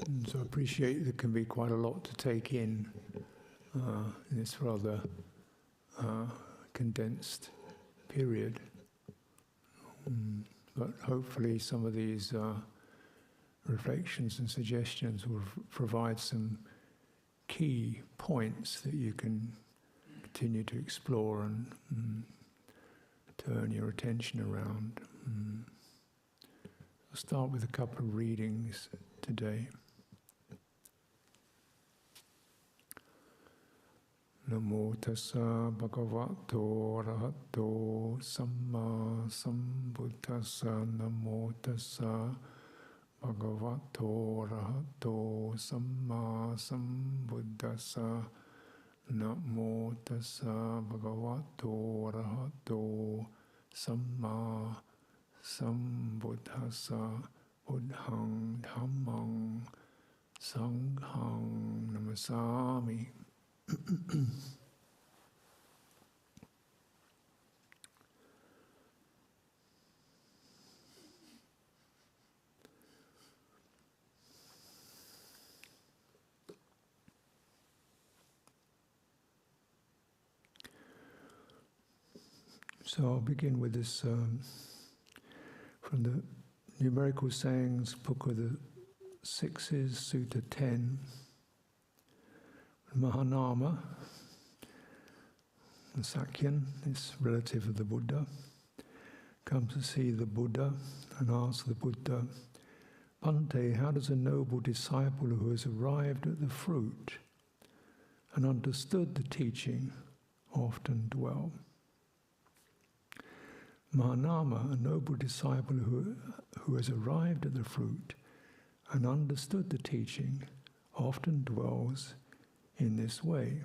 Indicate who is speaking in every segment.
Speaker 1: And so I appreciate there can be quite a lot to take in this rather condensed period. But hopefully some of these reflections and suggestions will provide some key points that you can continue to explore and turn your attention around. I'll start with a couple of readings today. Namo tassa bhagavato arahato samma sambuddhassa. Namo tassa bhagavato arahato samma sambuddhassa. Namo tassa bhagavato arahato samma sambuddhassa. Buddhang dhammang sanghang namasami. So I'll begin with this from the Numerical Sayings, Book of the Sixes, Sutta 10. Mahanama, the Sakyan, this relative of the Buddha, comes to see the Buddha and asks the Buddha, Bhante, how does a noble disciple who has arrived at the fruit and understood the teaching often dwell? Mahanama, a noble disciple who has arrived at the fruit and understood the teaching often dwells in this way.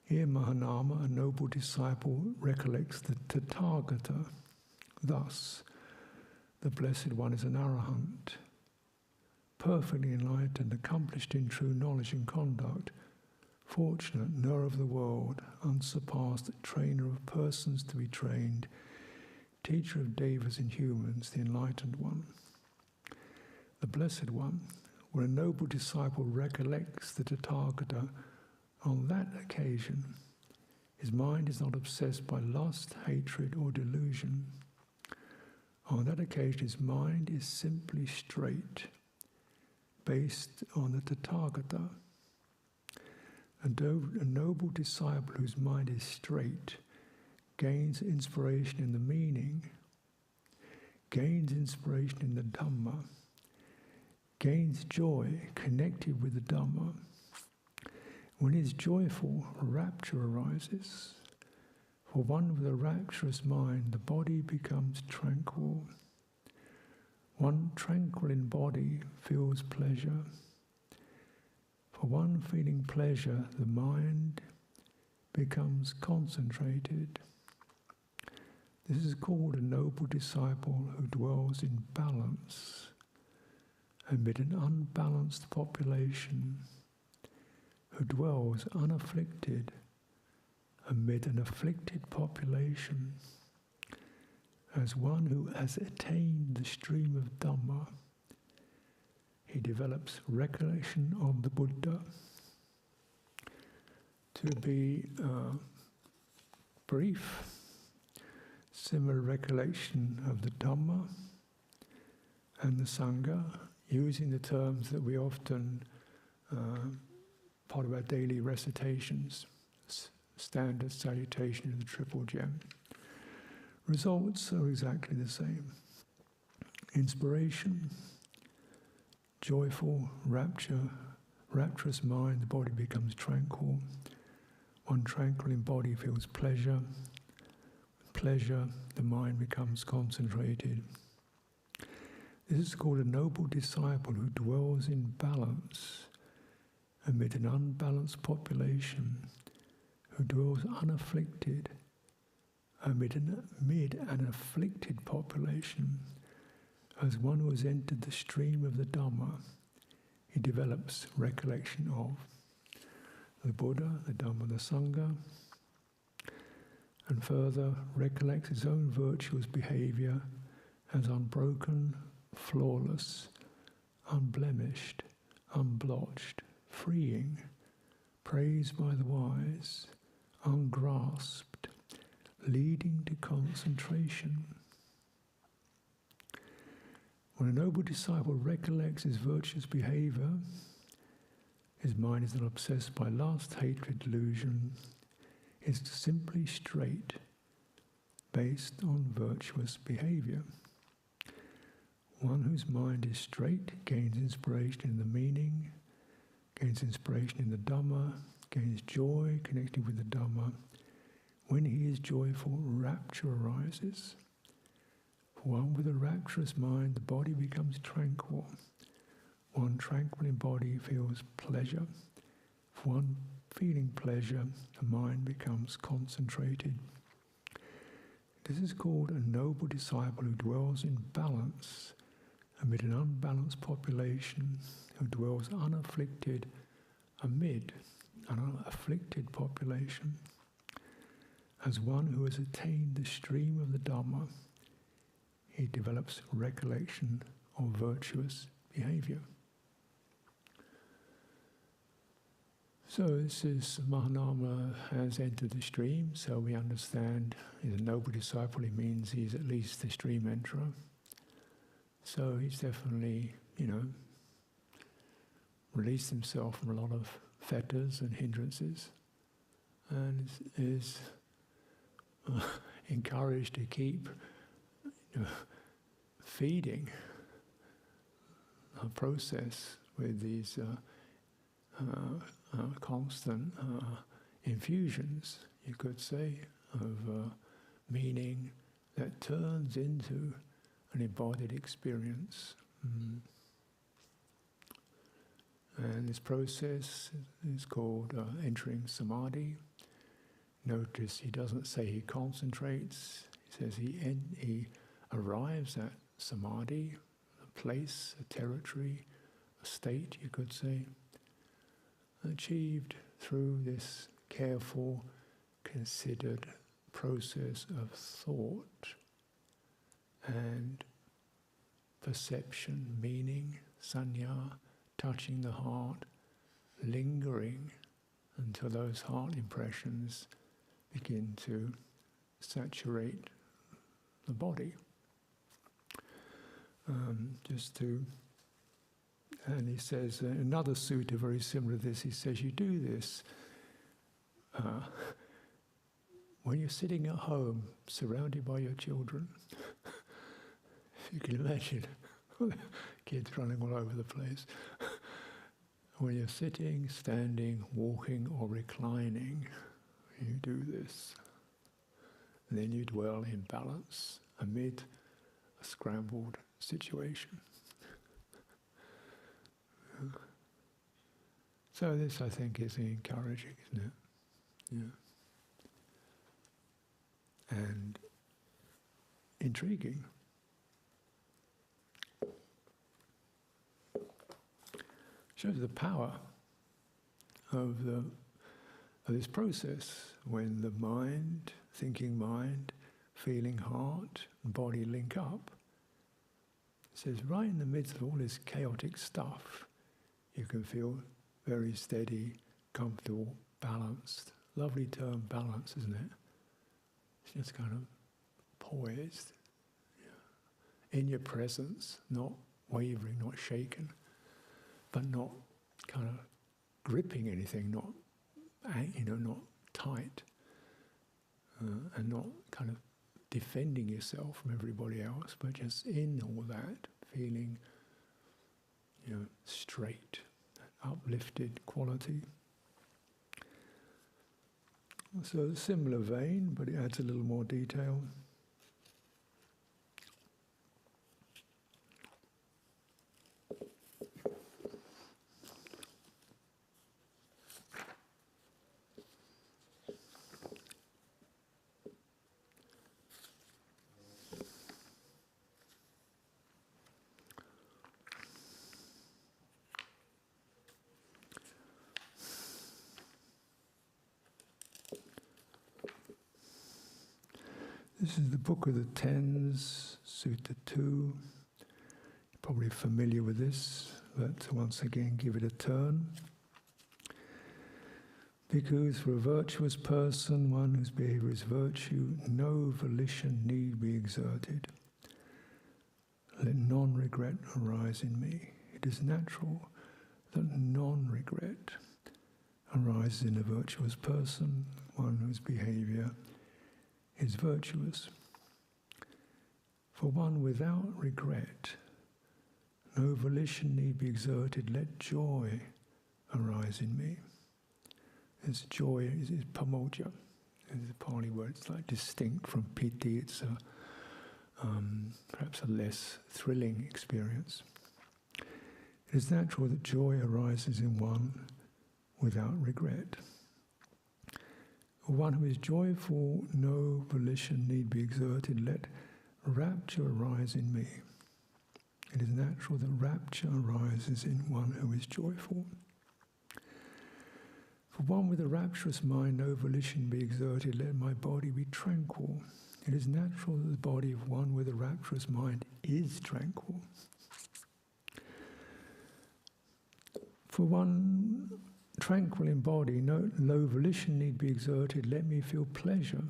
Speaker 1: Here Mahanama, a noble disciple, recollects the Tathagata. Thus, the Blessed One is an arahant, perfectly enlightened, accomplished in true knowledge and conduct, fortunate, knower of the world, unsurpassed, trainer of persons to be trained, teacher of devas and humans, the enlightened one. The Blessed One, when a noble disciple recollects the Tathagata, on that occasion, his mind is not obsessed by lust, hatred, or delusion. On that occasion, his mind is simply straight, based on the Tathagata. A noble disciple whose mind is straight gains inspiration in the meaning, gains inspiration in the Dhamma, gains joy connected with the Dhamma. When he is joyful, rapture arises. For one with a rapturous mind, the body becomes tranquil. One tranquil in body feels pleasure. For one feeling pleasure, the mind becomes concentrated. This is called a noble disciple who dwells in balance amid an unbalanced population, who dwells unafflicted amid an afflicted population, as one who has attained the stream of Dhamma. He develops recollection of the Buddha. To be brief, similar recollection of the Dhamma and the Sangha, using the terms that we often, part of our daily recitations, standard salutation of the Triple Gem. Results are exactly the same. Inspiration, joyful, rapturous mind, the body becomes tranquil. One tranquil in body feels pleasure. Pleasure, the mind becomes concentrated. This is called a noble disciple who dwells in balance amid an unbalanced population, who dwells unafflicted amid an afflicted population. As one who has entered the stream of the Dhamma, he develops recollection of the Buddha, the Dhamma, the Sangha, and further recollects his own virtuous behavior as unbroken, flawless, unblemished, unblotched, freeing, praised by the wise, ungrasped, leading to concentration. When a noble disciple recollects his virtuous behavior, his mind is not obsessed by lust, hatred, delusion. It's simply straight, based on virtuous behavior. One whose mind is straight gains inspiration in the meaning, gains inspiration in the Dhamma, gains joy connecting with the Dhamma. When he is joyful, rapture arises. For one with a rapturous mind, the body becomes tranquil. One tranquil in body feels pleasure. For one feeling pleasure, the mind becomes concentrated. This is called a noble disciple who dwells in balance amid an unbalanced population, who dwells unafflicted amid an unafflicted population. As one who has attained the stream of the Dhamma, he develops recollection of virtuous behavior. So this is Mahanama has entered the stream, so we understand he's a noble disciple. He means he's at least the stream enterer. So he's definitely, released himself from a lot of fetters and hindrances, and is encouraged to keep feeding a process with these constant infusions, you could say, of meaning that turns into an embodied experience. And this process is called entering samadhi. Notice he doesn't say he concentrates, he says he arrives at samadhi, a place, a territory, a state, you could say, achieved through this careful, considered process of thought and perception, meaning, sanya, touching the heart, lingering until those heart impressions begin to saturate the body. And he says, another sutta very similar to this, he says, you do this when you're sitting at home, surrounded by your children. If you can imagine, kids running all over the place. When you're sitting, standing, walking, or reclining, you do this. And then you dwell in balance amid a scrambled situation. So this, I think, is encouraging, isn't it? Yeah. And intriguing. Shows the power of this process when the mind, thinking mind, feeling heart, and body link up. It says right in the midst of all this chaotic stuff, you can feel very steady, comfortable, balanced. Lovely term, balance, isn't it? It's just kind of poised, in your presence, not wavering, not shaken, but not kind of gripping anything, not tight, and not kind of defending yourself from everybody else, but just in all that, feeling, straight, uplifted quality. So a similar vein, but it adds a little more detail. This is the Book of the Tens, Sutta 2. You're probably familiar with this. but once again give it a turn. Because for a virtuous person, one whose behavior is virtue, no volition need be exerted. Let non-regret arise in me. It is natural that non-regret arises in a virtuous person, one whose behavior is virtuous. For one without regret, no volition need be exerted. Let joy arise in me. This joy is pamoja. It's a Pali word. It's like distinct from piti. It's perhaps a less thrilling experience. It is natural that joy arises in one without regret. For one who is joyful, no volition need be exerted. Let rapture arise in me. It is natural that rapture arises in one who is joyful. For one with a rapturous mind, no volition be exerted. Let my body be tranquil. It is natural that the body of one with a rapturous mind is tranquil. For one tranquil in body, no volition need be exerted. Let me feel pleasure.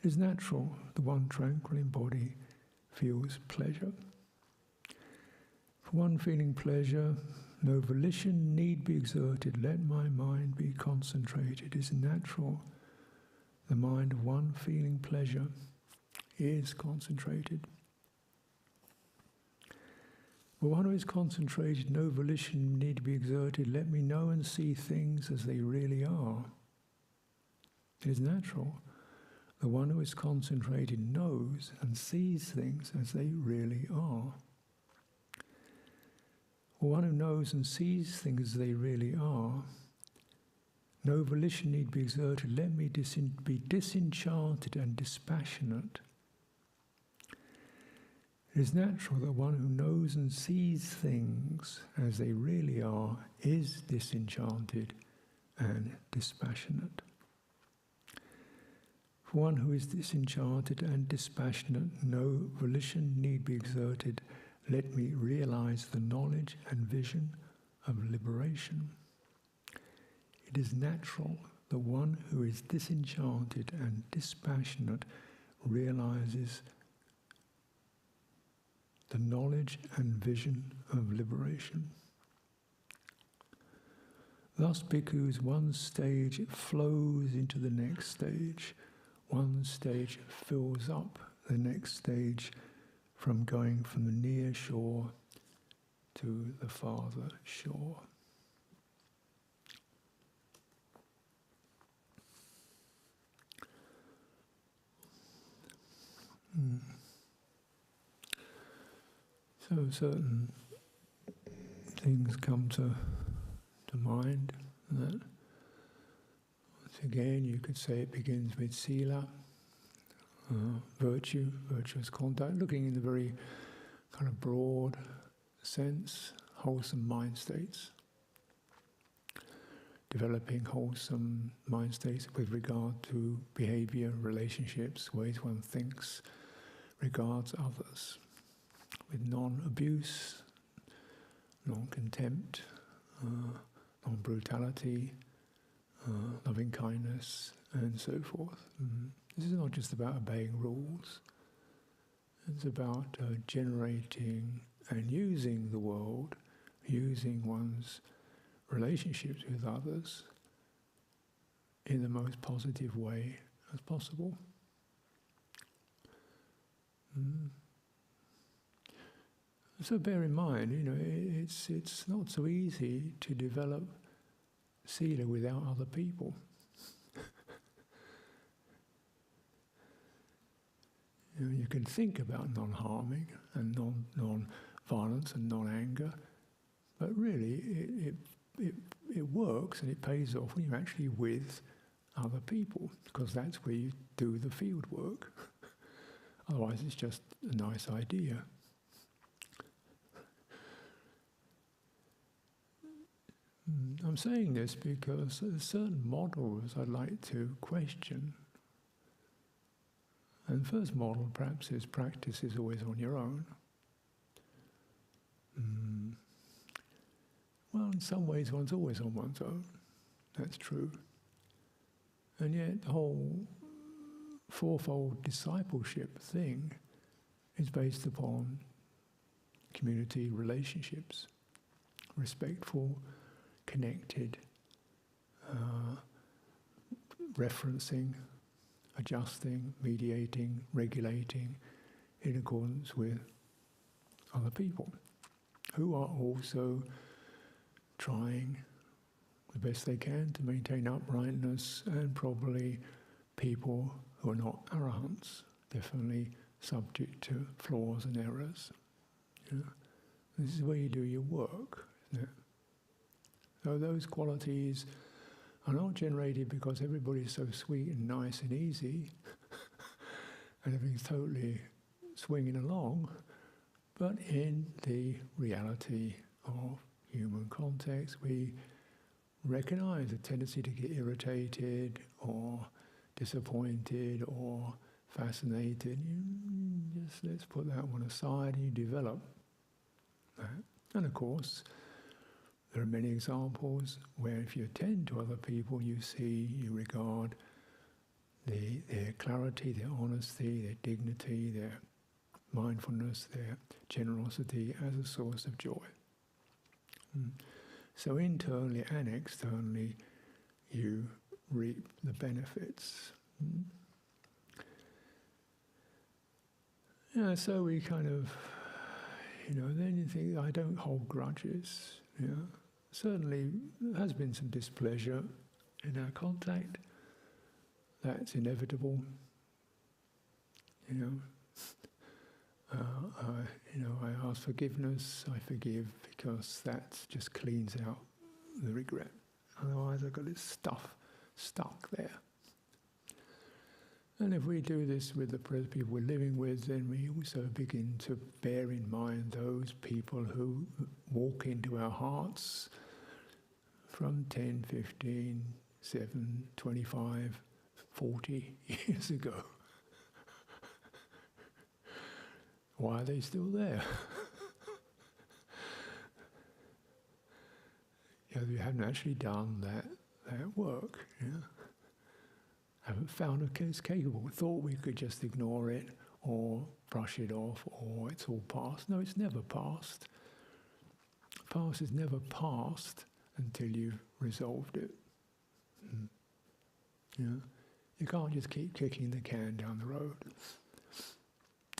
Speaker 1: It is natural the one tranquil in body feels pleasure. For one feeling pleasure, no volition need be exerted. Let my mind be concentrated. It is natural the mind of one feeling pleasure is concentrated. For one who is concentrated, no volition need be exerted. Let me know and see things as they really are. It is natural the one who is concentrated knows and sees things as they really are. For one who knows and sees things as they really are, no volition need be exerted. Let me be disenchanted and dispassionate. It is natural that one who knows and sees things as they really are is disenchanted and dispassionate. For one who is disenchanted and dispassionate, no volition need be exerted. Let me realize the knowledge and vision of liberation. It is natural that one who is disenchanted and dispassionate realizes the knowledge and vision of liberation. Thus, bhikkhus, one stage flows into the next stage. One stage fills up the next stage, from going from the near shore to the farther shore. So certain things come to mind. That once again, you could say it begins with sila, virtue, virtuous conduct, looking in the very kind of broad sense, wholesome mind states. Developing wholesome mind states with regard to behavior, relationships, ways one thinks, regards others, with non-abuse, non-contempt, non-brutality, loving kindness, and so forth. This is not just about obeying rules. It's about generating and using the world, using one's relationships with others in the most positive way as possible. So bear in mind, it's not so easy to develop sila without other people. You can think about non-harming and non-violence and non-anger, but really it works and it pays off when you're actually with other people, because that's where you do the field work. Otherwise it's just a nice idea. I'm saying this because there's certain models I'd like to question. And the first model, perhaps, is practice is always on your own. Well, in some ways one's always on one's own. That's true. And yet the whole fourfold discipleship thing is based upon community relationships, respectful, connected, referencing, adjusting, mediating, regulating in accordance with other people who are also trying the best they can to maintain uprightness, and probably people who are not arahants, definitely subject to flaws and errors. You know? This is where you do your work, isn't it? So those qualities are not generated because everybody's so sweet and nice and easy and everything's totally swinging along, but in the reality of human context, we recognize a tendency to get irritated or disappointed or fascinated. Just let's put that one aside, and you develop that. And of course, there are many examples where if you attend to other people, you see, you regard their clarity, their honesty, their dignity, their mindfulness, their generosity as a source of joy. So internally and externally, you reap the benefits. Yeah, so we kind of, then you think, I don't hold grudges. Certainly there has been some displeasure in our contact. That's inevitable. I ask forgiveness, I forgive, because that just cleans out the regret. Otherwise I've got this stuff stuck there. And if we do this with the people we're living with, then we also begin to bear in mind those people who walk into our hearts from 10, 15, 7, 25, 40 years ago. Why are they still there? We haven't actually done that work. Haven't found a case capable. Thought we could just ignore it or brush it off or it's all past. No, it's never past. Past is never past until you've resolved it. You can't just keep kicking the can down the road.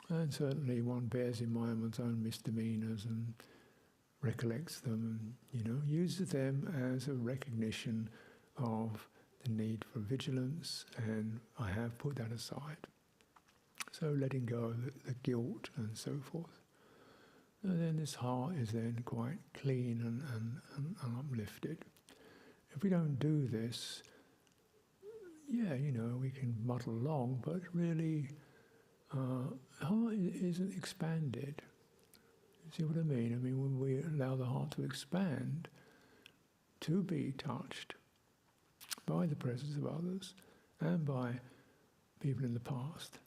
Speaker 1: And certainly one bears in mind one's own misdemeanors and recollects them and, uses them as a recognition of the need for vigilance, and I have put that aside. So letting go of the guilt and so forth. And then this heart is then quite clean and uplifted. If we don't do this, we can muddle along, but really heart isn't expanded. You see what I mean? When we allow the heart to expand, to be touched by the presence of others and by people in the past,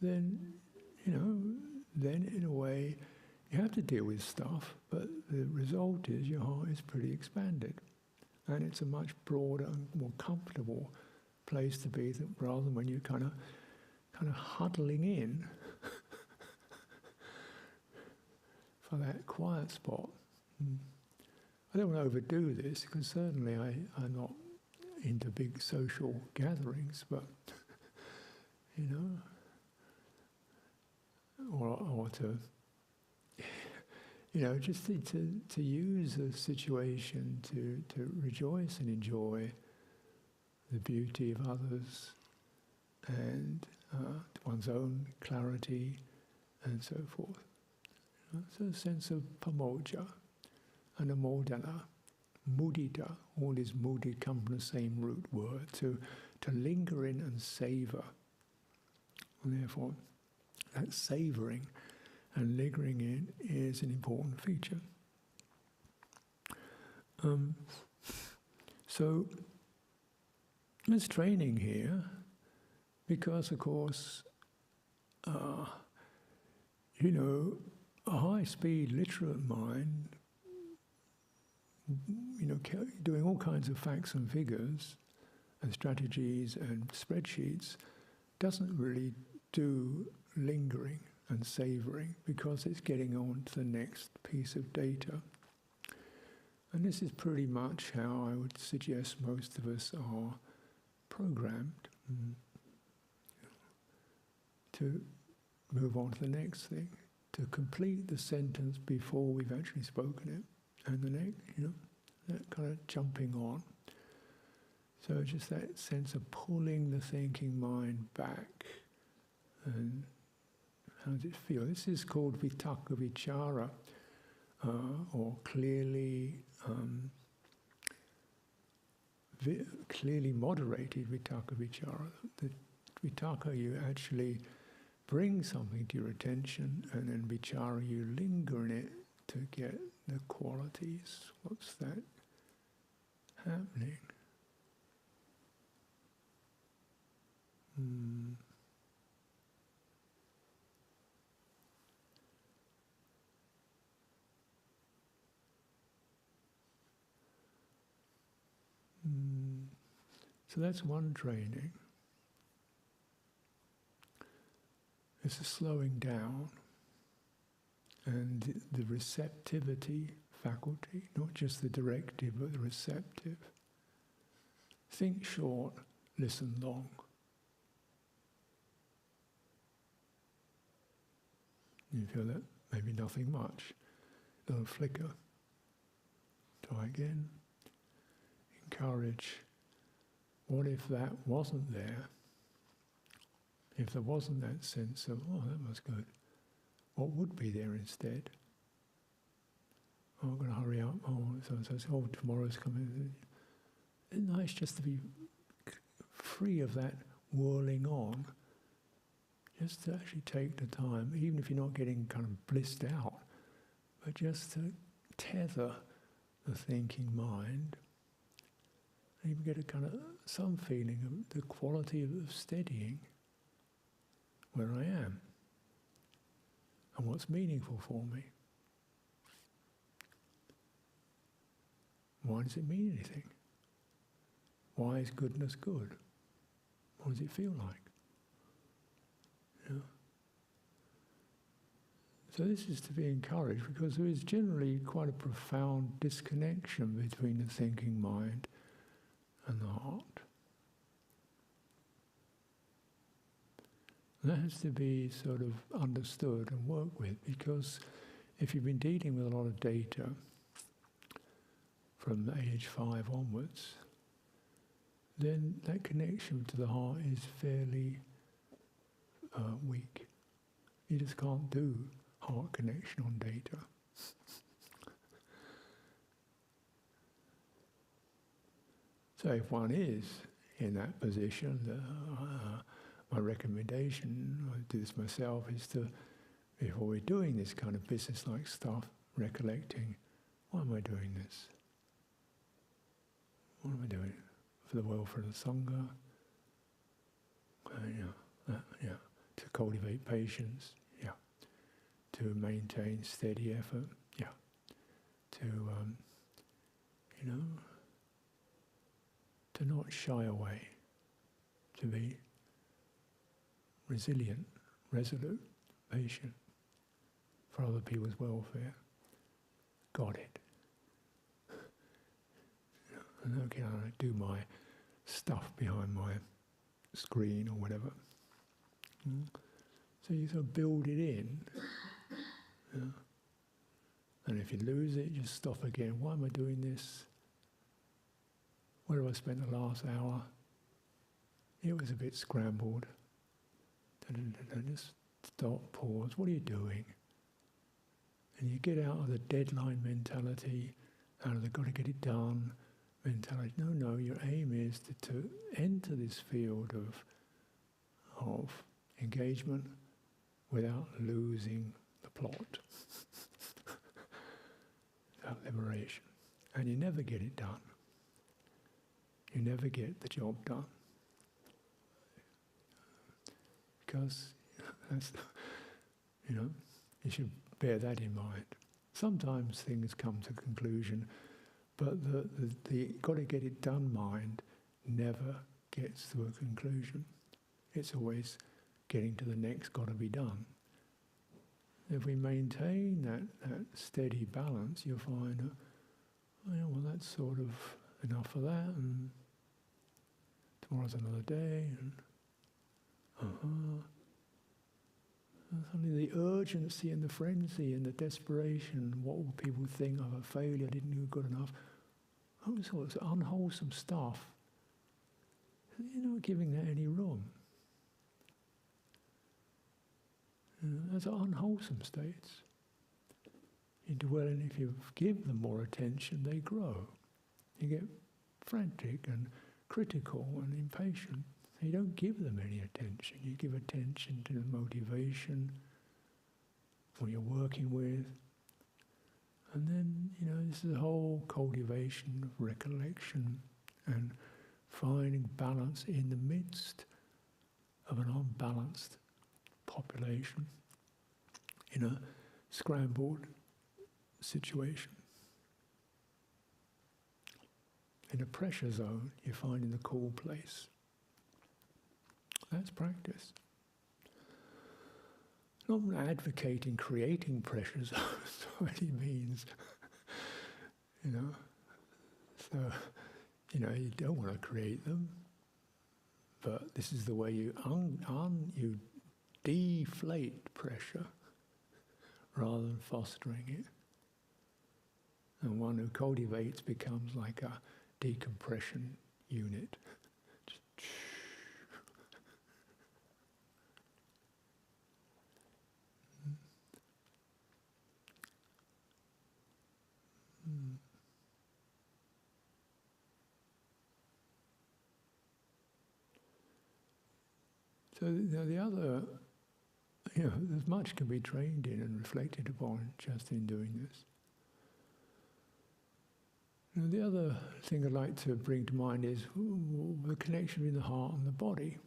Speaker 1: then, then in a way you have to deal with stuff, but the result is your heart is pretty expanded. And it's a much broader and more comfortable place to be rather than when you're kind of huddling in for that quiet spot. I don't want to overdo this, because certainly I'm not into big social gatherings, but or to just to use a situation to rejoice and enjoy the beauty of others and one's own clarity and so forth. So a sense of pamoja and a modana, mudita. All these mudita come from the same root word, to linger in and savour. And therefore, that savouring and lingering in is an important feature. So there's training here, because of course, a high-speed literate mind doing all kinds of facts and figures and strategies and spreadsheets doesn't really do lingering and savouring, because it's getting on to the next piece of data. And this is pretty much how I would suggest most of us are programmed, to move on to the next thing, to complete the sentence before we've actually spoken it, and the next, that kind of jumping on. So just that sense of pulling the thinking mind back. And how does it feel? This is called vitakka vichara, or clearly moderated vitakka vichara. The vitakka, you actually bring something to your attention, and then vichara, you linger in it to get the qualities. What's that happening? So that's one training. It's a slowing down, and the receptivity faculty, not just the directive, but the receptive. Think short, listen long. You feel that? Maybe nothing much. A little flicker. Try again. Encourage. What if that wasn't there? If there wasn't that sense of, oh, that was good, what would be there instead? Oh, I'm going to hurry up. Oh, so tomorrow's coming. It's nice just to be free of that whirling on. Just to actually take the time, even if you're not getting kind of blissed out, but just to tether the thinking mind. And you get a kind of some feeling of the quality of steadying where I am and what's meaningful for me. Why does it mean anything? Why is goodness good? What does it feel like? So this is to be encouraged, because there is generally quite a profound disconnection between the thinking mind and the heart. And that has to be sort of understood and worked with, because if you've been dealing with a lot of data from age 5 onwards, then that connection to the heart is fairly weak. You just can't do heart connection on data. So if one is in that position, my recommendation, I do this myself, is to, before we're doing this kind of business-like stuff, recollecting, why am I doing this? What am I doing? For the welfare of the Sangha? To cultivate patience, to maintain steady effort, to to not shy away, to be resilient, resolute, patient for other people's welfare. Got it. And okay, I do my stuff behind my screen or whatever. So you sort of build it in. And if you lose it, just stop again. Why am I doing this? Where have I spent the last hour? It was a bit scrambled. Just stop, pause. What are you doing? And you get out of the deadline mentality, out of the got to get it done mentality. No, your aim is to enter this field of engagement without losing the plot. That liberation. And you never get it done. You never get the job done. Because that's, you should bear that in mind. Sometimes things come to conclusion But the got to get it done mind never gets to a conclusion. It's always getting to the next got to be done. If we maintain that steady balance, you'll find, well, that's sort of enough of that, and tomorrow's another day, and suddenly the urgency and the frenzy and the desperation, what will people think of a failure, didn't do good enough, all sorts of unwholesome stuff. You're not giving that any room. Those are unwholesome states. You dwell in, if you give them more attention, they grow. You get frantic and critical and impatient. You don't give them any attention. You give attention to the motivation, what you're working with. And then, this is a whole cultivation of recollection and finding balance in the midst of an unbalanced population in a scrambled situation. In a pressure zone, you're finding the cool place. That's practice. Not advocating creating pressure zones by any means. So, you don't want to create them, but this is the way you you deflate pressure rather than fostering it. And one who cultivates becomes like a decompression unit. So the other, there's much can be trained in and reflected upon just in doing this. The other thing I'd like to bring to mind is the connection between the heart and the body.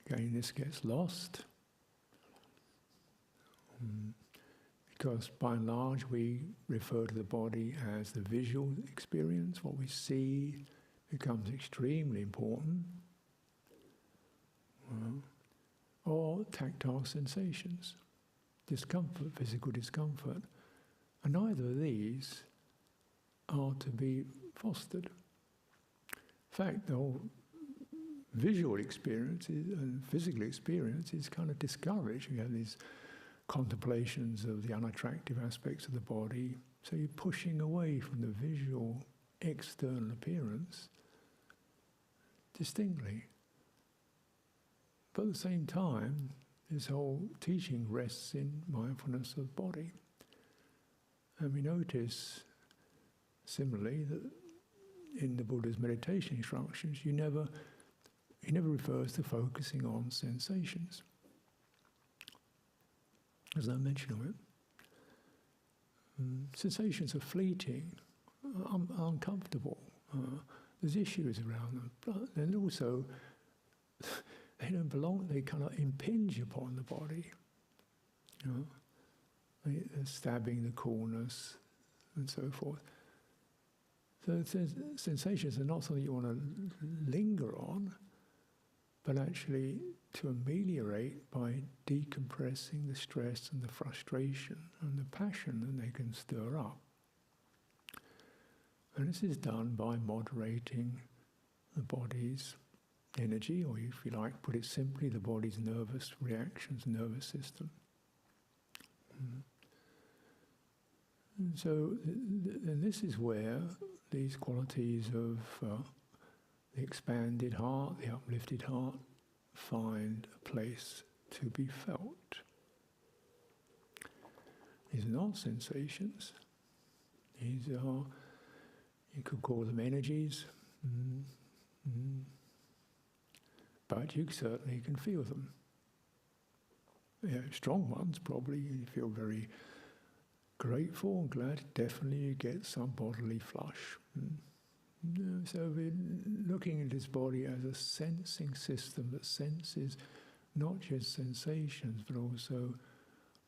Speaker 1: Again, this gets lost because by and large we refer to the body as the visual experience. What we see becomes extremely important. Or tactile sensations, discomfort, physical discomfort. And neither of these are to be fostered. In fact, the whole visual experience and physical experience is kind of discouraged. You have these contemplations of the unattractive aspects of the body, so you're pushing away from the visual external appearance distinctly. But at the same time, this whole teaching rests in mindfulness of body. And we notice, similarly, that in the Buddha's meditation instructions, he never refers to focusing on sensations. There's no mention of it. Sensations are fleeting, uncomfortable. There's issues around them. But then also, they don't belong, they kind of impinge upon the body. They're stabbing the coolness and so forth. So sensations are not something you want to linger on, but actually to ameliorate by decompressing the stress and the frustration and the passion that they can stir up. And this is done by moderating the body's energy, or if you like, put it simply, the body's nervous reactions, nervous system. And so, and this is where these qualities of the expanded heart, the uplifted heart, find a place to be felt. These are not sensations. These are, you could call them energies. But you certainly can feel them. Strong ones, probably. You feel very grateful and glad. Definitely you get some bodily flush. So we're looking at this body as a sensing system that senses not just sensations, but also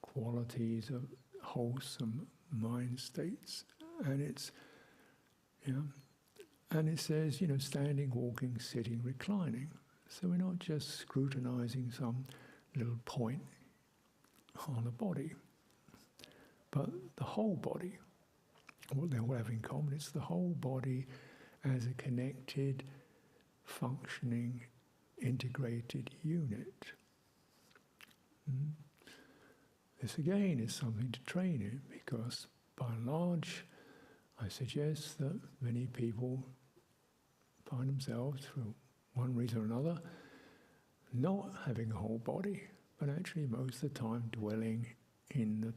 Speaker 1: qualities of wholesome mind states. And it's Yeah? And it says, standing, walking, sitting, reclining. So we're not just scrutinizing some little point on the body, but the whole body. What they all have in common, it's the whole body as a connected, functioning, integrated unit. This again is something to train in, because by and large, I suggest that many people find themselves, for one reason or another, not having a whole body, but actually most of the time dwelling in the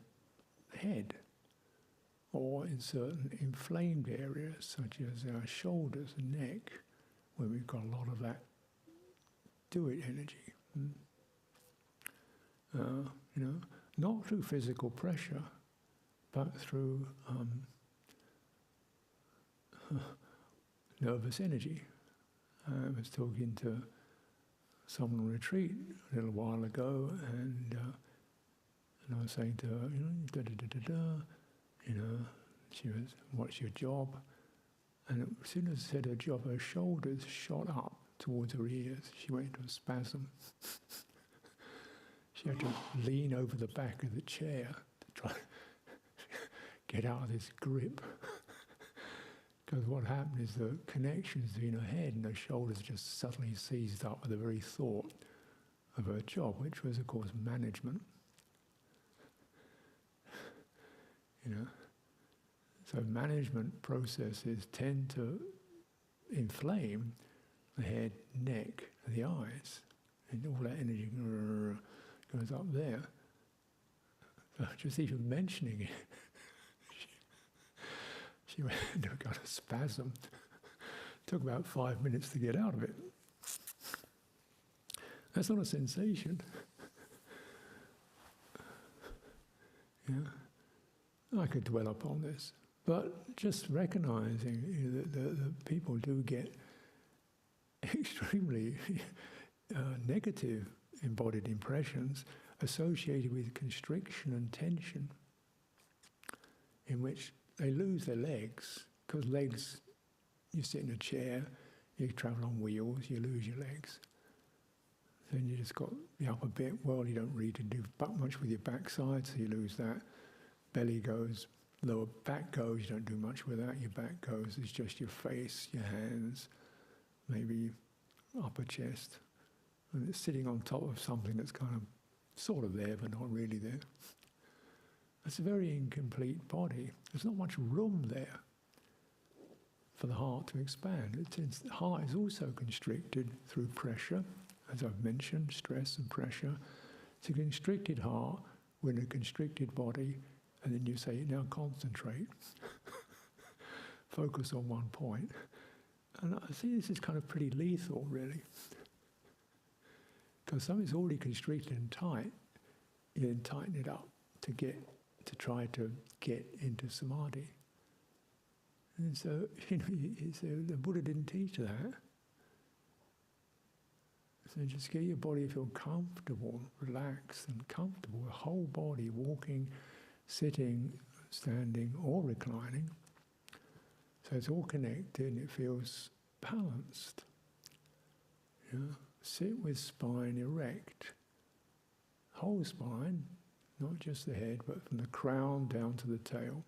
Speaker 1: head, or in certain inflamed areas, such as our shoulders and neck, where we've got a lot of that do-it energy. Not through physical pressure, but through nervous energy. I was talking to someone on retreat a little while ago, and I was saying to her, she was, "What's your job?" And as soon as I said her job, her shoulders shot up towards her ears. She went into a spasm. She had to lean over the back of the chair to try to get out of this grip. Because what happened is the connections between her head and her shoulders just suddenly seized up with the very thought of her job, which was, of course, management. So management processes tend to inflame the head, neck, and the eyes, and all that energy goes up there. So just even mentioning it, she went into a kind of spasm. Took about 5 minutes to get out of it. That's not a sensation. I could dwell upon this, but just recognizing that the people do get extremely negative embodied impressions associated with constriction and tension, in which they lose their legs, because legs, you sit in a chair, you travel on wheels, you lose your legs. Then you just got the upper bit, well, you don't really do much with your backside, so you lose that. Belly goes, lower back goes, you don't do much with that. Your back goes, it's just your face, your hands, maybe upper chest. And it's sitting on top of something that's kind of sort of there, but not really there. It's a very incomplete body. There's not much room there for the heart to expand. The heart is also constricted through pressure, as I've mentioned, stress and pressure. It's a constricted heart with a constricted body, and then you say, now concentrate. Focus on one point. And I see this is kind of pretty lethal, really. Because something's already constricted and tight, you then tighten it up to try to get into samadhi. And so, the Buddha didn't teach that. So just get your body to feel comfortable, relaxed and comfortable, the whole body, walking, sitting, standing or reclining. So it's all connected and it feels balanced. Sit with spine erect. Whole spine, not just the head, but from the crown down to the tail.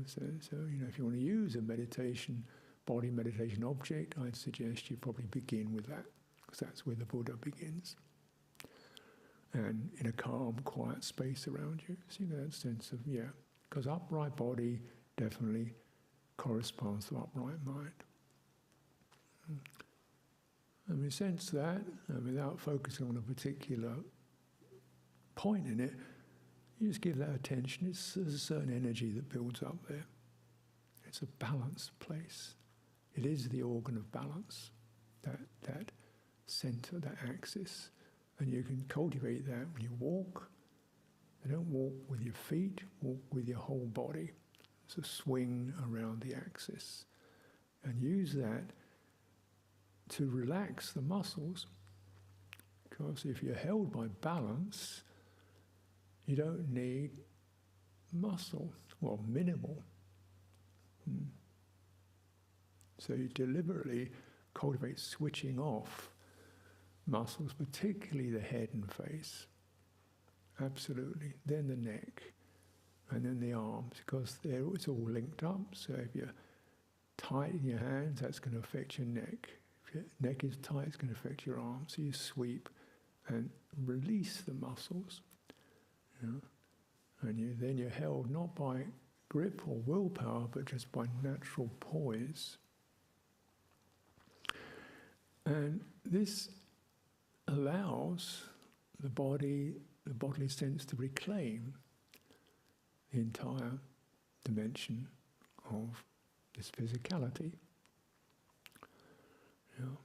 Speaker 1: So if you want to use a body meditation object, I'd suggest you probably begin with that, because that's where the Buddha begins. And in a calm, quiet space around you. So you get that sense of, because upright body definitely corresponds to upright mind. And we sense that, without focusing on a particular point in it, you just give that attention. There's a certain energy that builds up there. It's a balanced place. It is the organ of balance, that center, that axis. And you can cultivate that when you walk. You don't walk with your feet, walk with your whole body. It's a swing around the axis. And use that to relax the muscles. Because if you're held by balance, you don't need muscle, well, minimal. So you deliberately cultivate switching off muscles, particularly the head and face. Absolutely. Then the neck, and then the arms, because it's all linked up. So if you're tight in your hands, that's going to affect your neck. If your neck is tight, it's going to affect your arms. So you sweep and release the muscles. You know? And then you're held not by grip or willpower, but just by natural poise. And this allows the bodily sense to reclaim the entire dimension of this physicality. You know?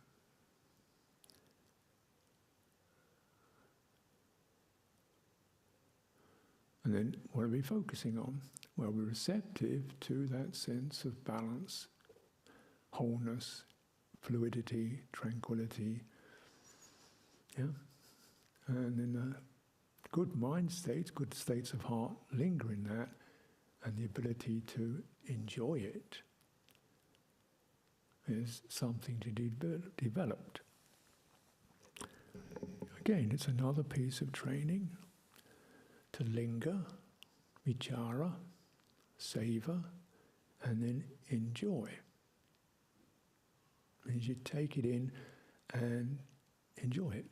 Speaker 1: And then what are we focusing on? Well, we're receptive to that sense of balance, wholeness, fluidity, tranquility. Yeah? And then good mind states, good states of heart linger in that, and the ability to enjoy it is something to be developed. Again, it's another piece of training to linger, vichara, savor, and then enjoy. Means you take it in and enjoy it.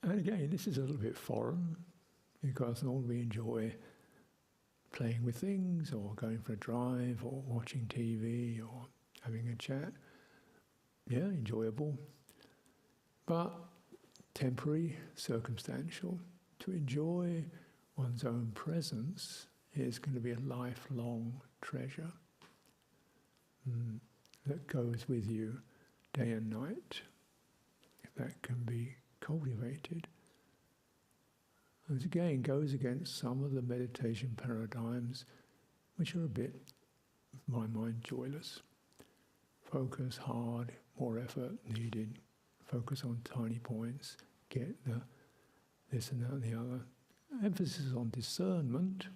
Speaker 1: And again, this is a little bit foreign, because normally we enjoy playing with things, or going for a drive, or watching TV, or having a chat. Yeah, enjoyable. But temporary, circumstantial. To enjoy one's own presence is going to be a lifelong treasure that goes with you day and night, if that can be cultivated. This again goes against some of the meditation paradigms which are a bit, in my mind, joyless. Focus hard, more effort needed, focus on tiny points, get the this and that and the other. Emphasis on discernment,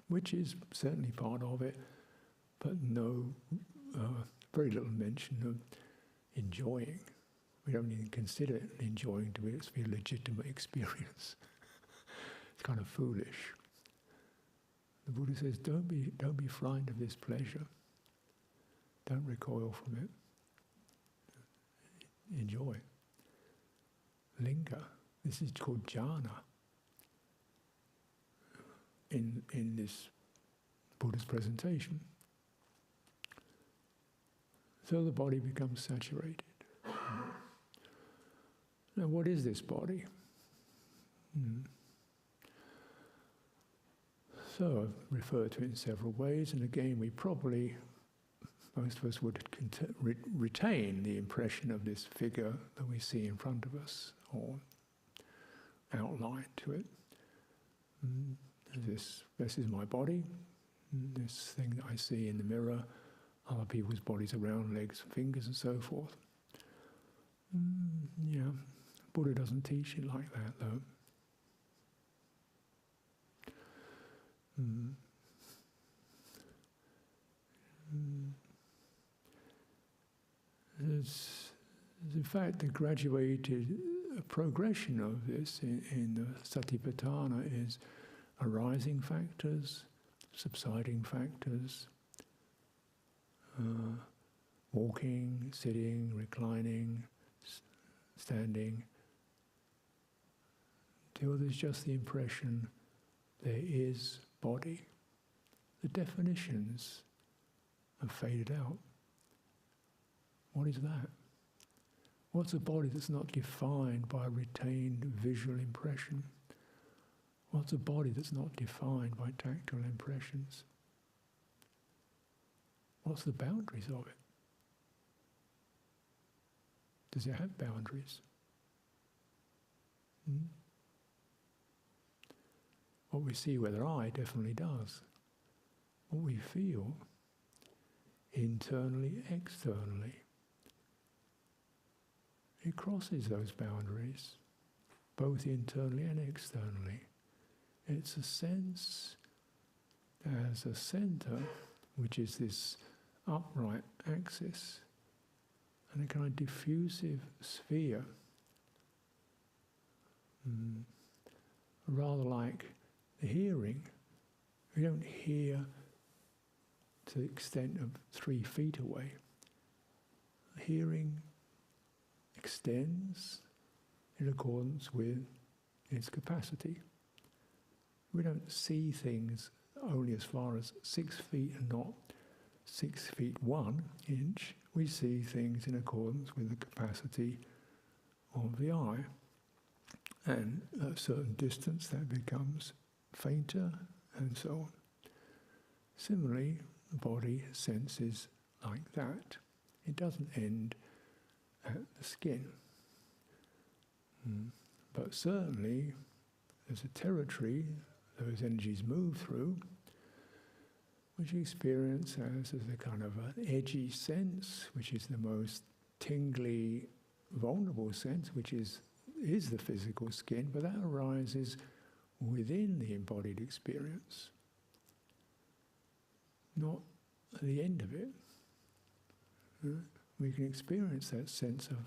Speaker 1: which is certainly part of it, but very little mention of enjoying. We don't even consider it enjoying to be a legitimate experience. It's kind of foolish. The Buddha says, don't be frightened of this pleasure. Don't recoil from it. Enjoy. Linger. This is called jhana in this Buddha's presentation. So the body becomes saturated. Now, what is this body? So I've referred to it in several ways, and again, most of us would retain the impression of this figure that we see in front of us, or outline to it. This is my body, this thing that I see in the mirror, other people's bodies around, legs, fingers, and so forth. Yeah, Buddha doesn't teach it like that, though. There's in fact the graduated progression of this in the Satipatthana is arising factors, subsiding factors, walking, sitting, reclining, standing, till there's just the impression there is body. The definitions have faded out. What is that? What's a body that's not defined by retained visual impression? What's a body that's not defined by tactile impressions? What's the boundaries of it? Does it have boundaries? What we see with our eye definitely does. What we feel, internally, externally, it crosses those boundaries, both internally and externally. It's a sense as a center, which is this upright axis and a kind of diffusive sphere, rather like the hearing. We don't hear to the extent of 3 feet away. Hearing extends in accordance with its capacity. We don't see things only as far as 6 feet and not 6 feet 1 inch. We see things in accordance with the capacity of the eye. And at a certain distance that becomes fainter and so on. Similarly, the body senses like that. It doesn't end at the skin. But certainly there's a territory those energies move through, which you experience as a kind of an edgy sense, which is the most tingly, vulnerable sense, which is the physical skin, but that arises within the embodied experience, not at the end of it. We can experience that sense of,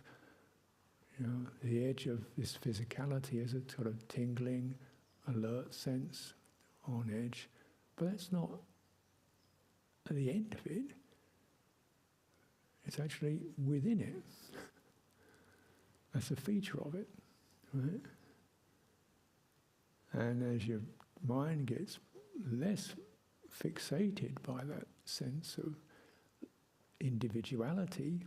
Speaker 1: the edge of this physicality as a sort of tingling, alert sense on edge, but that's not at the end of it. It's actually within it. That's a feature of it, right? And as your mind gets less fixated by that sense of individuality,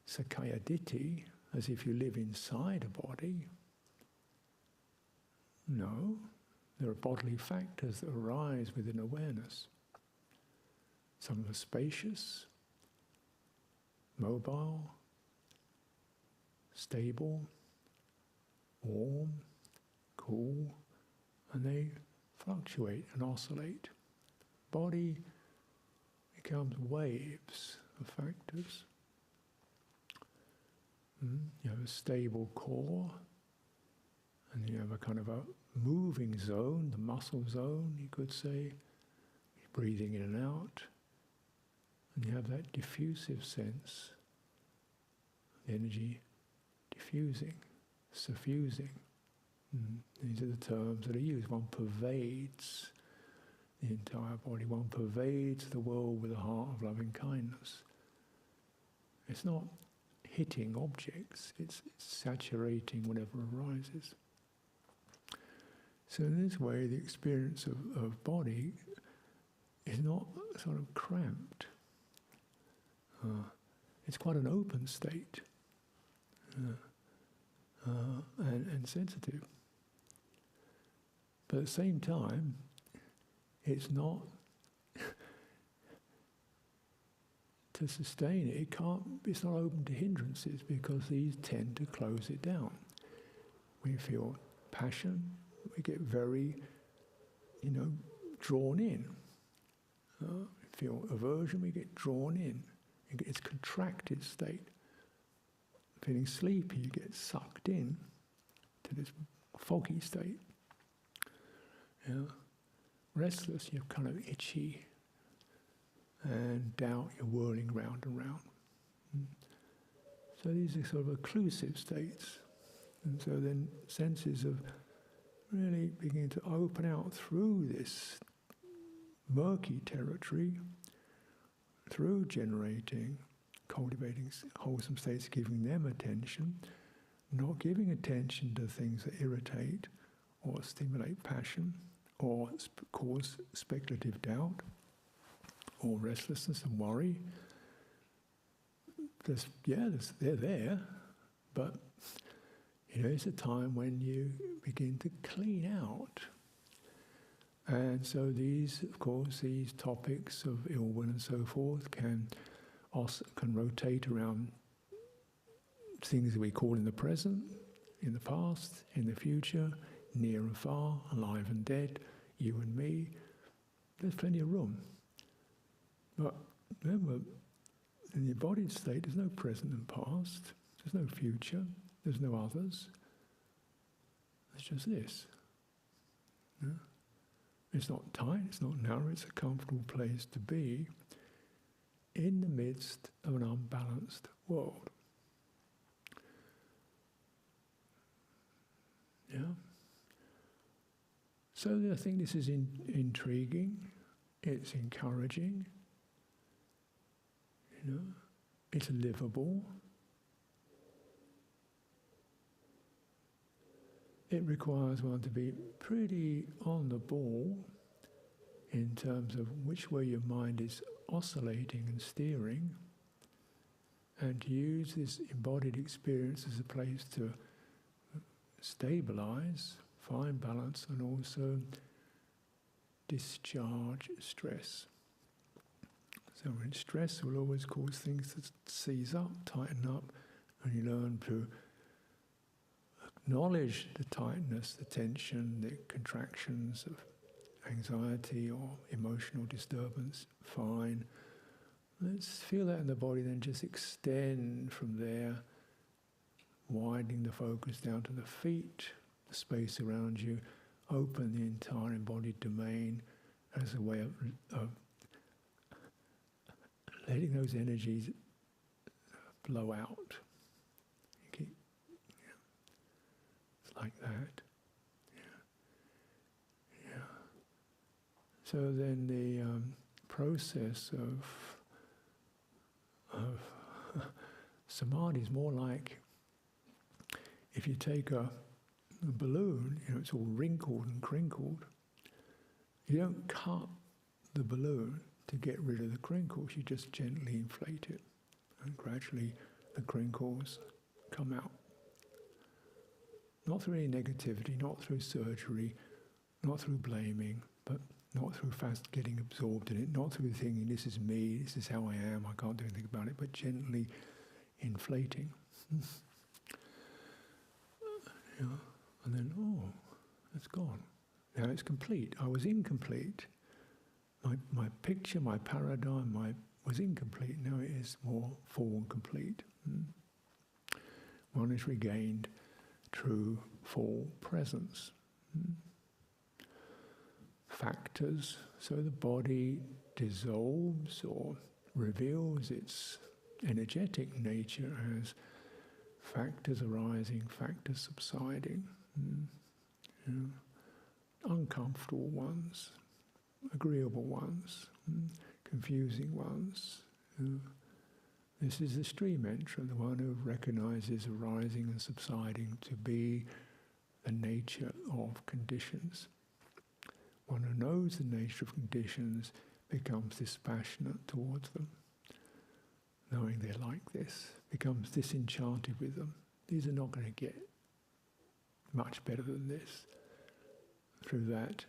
Speaker 1: Sakaya Ditti, as if you live inside a body. No, there are bodily factors that arise within awareness. Some are spacious, mobile, stable, warm, cool, and they fluctuate and oscillate. Body becomes waves of factors. You have a stable core, and you have a kind of a moving zone, the muscle zone, you could say, breathing in and out, and you have that diffusive sense, the energy diffusing, suffusing. These are the terms that are used. One pervades the entire body. One pervades the world with a heart of loving kindness. It's not hitting objects, it's saturating whatever arises. So in this way, the experience of body is not sort of cramped. It's quite an open state and sensitive. But at the same time, it's not, to sustain it, it's not open to hindrances because these tend to close it down. We feel passion, we get very, drawn in. We feel aversion, we get drawn in. It's a contracted state. Feeling sleepy, you get sucked in to this foggy state. Restless, you're kind of itchy, and doubt, you're whirling round and round. So these are sort of occlusive states. And so then senses of really beginning to open out through this murky territory, through generating, cultivating wholesome states, giving them attention, not giving attention to things that irritate or stimulate passion or cause speculative doubt or restlessness and worry. They're there, but it's a time when you begin to clean out. And so these topics of ill will and so forth can rotate around things that we call in the present, in the past, in the future, near and far, alive and dead, you and me. There's plenty of room. But remember, in the embodied state, there's no present and past, there's no future, there's no others. It's just this. It's not tight, it's not narrow, it's a comfortable place to be. in the midst of an unbalanced world. Yeah. So I think this is intriguing. It's encouraging. You know, it's livable. It requires one to be pretty on the ball in terms of which way your mind is oscillating and steering, and to use this embodied experience as a place to stabilize, find balance, and also discharge stress. So when stress will always cause things to seize up, tighten up, and you learn to acknowledge the tightness, the tension, the contractions of anxiety or emotional disturbance. Fine. Let's feel that in the body, then just extend from there, widening the focus down to the feet, the space around you, open the entire embodied domain as a way of letting those energies blow out. It's like that. Yeah. So then the process of samadhi is more like if you take a balloon, you know, it's all wrinkled and crinkled. You don't cut the balloon to get rid of the crinkles, you just gently inflate it, and gradually the crinkles come out. Not through any negativity, not through surgery, not through blaming, but not through fast getting absorbed in it, not through thinking this is me, this is how I am, I can't do anything about it, but gently inflating. Yeah. And then, oh, it's gone. Now it's complete. I was incomplete. My picture, my paradigm, was incomplete. Now it is more full and complete. One has regained true, full presence. Factors, so the body dissolves or reveals its energetic nature as factors arising, factors subsiding. Uncomfortable ones, agreeable ones, confusing ones. This is the stream entrant, the one who recognizes arising and subsiding to be the nature of conditions. One who knows the nature of conditions becomes dispassionate towards them. Knowing they're like this, becomes disenchanted with them. These are not going to get much better than this. Through that,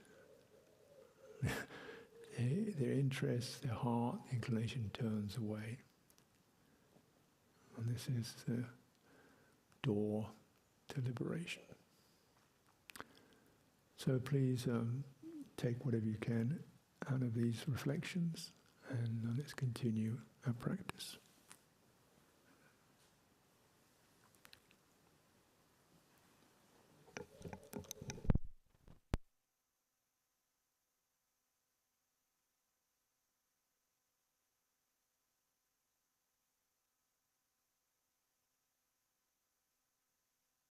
Speaker 1: their interest, their heart, inclination turns away. And this is the door to liberation. So please take whatever you can out of these reflections, and let's continue our practice.